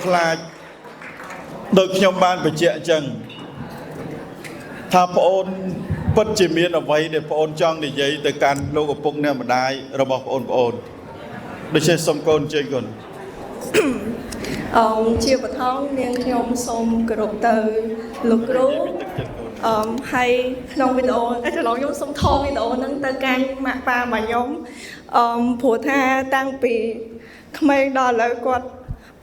ខ្លាចដូចខ្ញុំបានបញ្ជាក់អញ្ចឹងថាប្អូនពិតជាមានអ្វីដែលប្អូនចង់និយាយទៅកាន់លោកឪពុកអ្នកម្ដាយរបស់ប្អូនដូច្នេះសូមកូនអញ្ជើញកូនជាបឋមនាងខ្ញុំសូមគោរពទៅលោកគ្រូហើយក្នុងវីដេអូច្រឡំខ្ញុំសូមថតវីដេអូហ្នឹងទៅកាន់ម៉ាក់ប៉ារបស់ខ្ញុំព្រោះថាតាំងពីក្មេងដល់ឥឡូវគាត់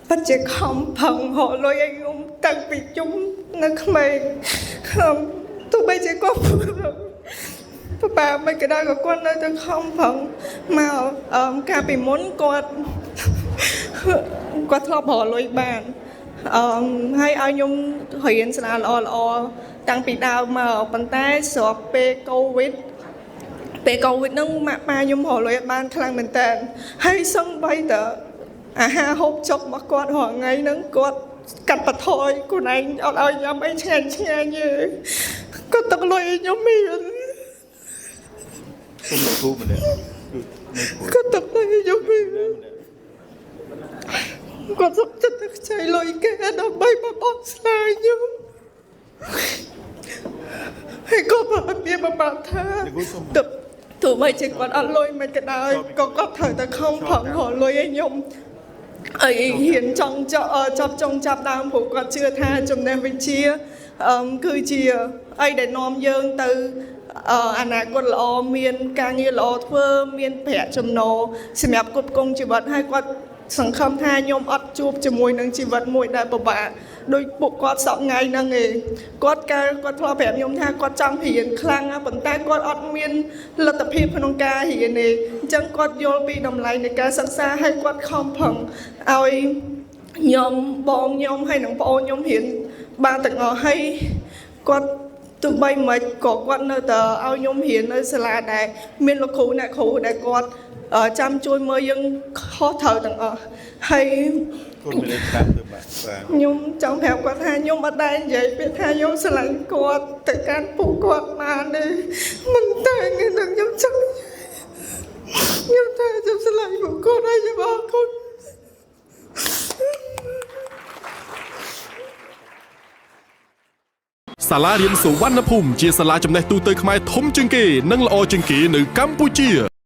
ពិតជាខំប្រឹងរកលុយឲ្យខ្ញុំតាំងពីជុំនៅក្មេងទោះបីជាគាត់ប៉ាមិនក៏ដោយក៏គាត់នៅតែខំប្រឹងមកកាលពីមុនគាត់ធ្លាប់រកលុយបានហើយឲ្យខ្ញុំរៀនសាលាល្អតាំងពីដើមមកប៉ុន្តែស្របពេលកូវីដហ្នឹងម៉ាក់ប៉ាខ្ញុំរកលុយបានខ្លាំងមែនតើហើយសឹងបីតើអាហារហូបចុករបស់គាត់រាល់ថ្ងៃហ្នឹងគាត់កាត់បន្ថយខ្លួនឯងអត់ឲ្យញ៉ាំអីឆ្ងាញ់ទេគាត់ទឹកលុយឲ្យខ្ញុំមានសូមគ្រូម្នាក់គាត់ទឹកលុយឲ្យខ្ញុំមានគាត់សុខចិត្តតែខ្ចីលុយគេដើម្បីមកបោះស្រាយខ្ញុំហើយគាត់ប្រាប់មានបាត់ថាទោះបីជាគាត់អត់លុយមិនក៏ដោយក៏គាត់ត្រូវតែខំប្រឹងរកលុយឲ្យខ្ញុំអីហ៊ានចង់ចាប់ដើមព្រោះគាត់ជឿថាចំណេះវិជ្ជាគឺជាអីដែលនាំយើងទៅអនាគតល្អមានការងារល្អធ្វើមានប្រាក់ចំណូលសម្រាប់គ្រប់គ្រងជីវិតហើយគាត់សង្ឃឹមថាខ្ញុំអត់ជួបជាមួយនឹងជីវិតមួយដែលពិបាកដោយពួកគាត់សពថ្ងៃហ្នឹងឯងគាត់ធ្លាប់ប្រាប់ខ្ញុំថាគាត់ចង់រៀនខ្លាំងប៉ុន្តែគាត់អត់មានលទ្ធភាពក្នុងការរៀនទេអញ្ចឹងគាត់យល់ពីតម្លៃនៃការសិក្សាហើយគាត់ខំប្រឹងឲ្យខ្ញុំបងខ្ញុំហើយនិងប្អូនខ្ញុំរៀនបានទាំងអស់ហើយគាត់ទោះបីមិនក៏គាត់នៅតែឲ្យខ្ញុំរៀននៅសាលាដែរមានលោកគ្រូអ្នកគ្រូដែលគាត់ចាំជួយមើលយើងខុសត្រូវទាំងអស់ហើយកូនមានលេខតាមទៅបាទខ្ញុំចង់ប្រាប់គាត់ថាខ្ញុំអត់ដែរនិយាយពាក្យថាខ្ញុំស្រឡាញ់គាត់ទៅកាន់ពួកគាត់បានទេមិនតែនឹងខ្ញុំចង់ខ្ញុំថាខ្ញុំស្រឡាញ់ពួកគាត់ហើយខ្ញុំអរគុណសាលារៀនសុវណ្ណភូមិជាសាលាចំណេះទូទៅខ្មែរធំជាងគេនិងល្អជាងគេនៅកម្ពុជា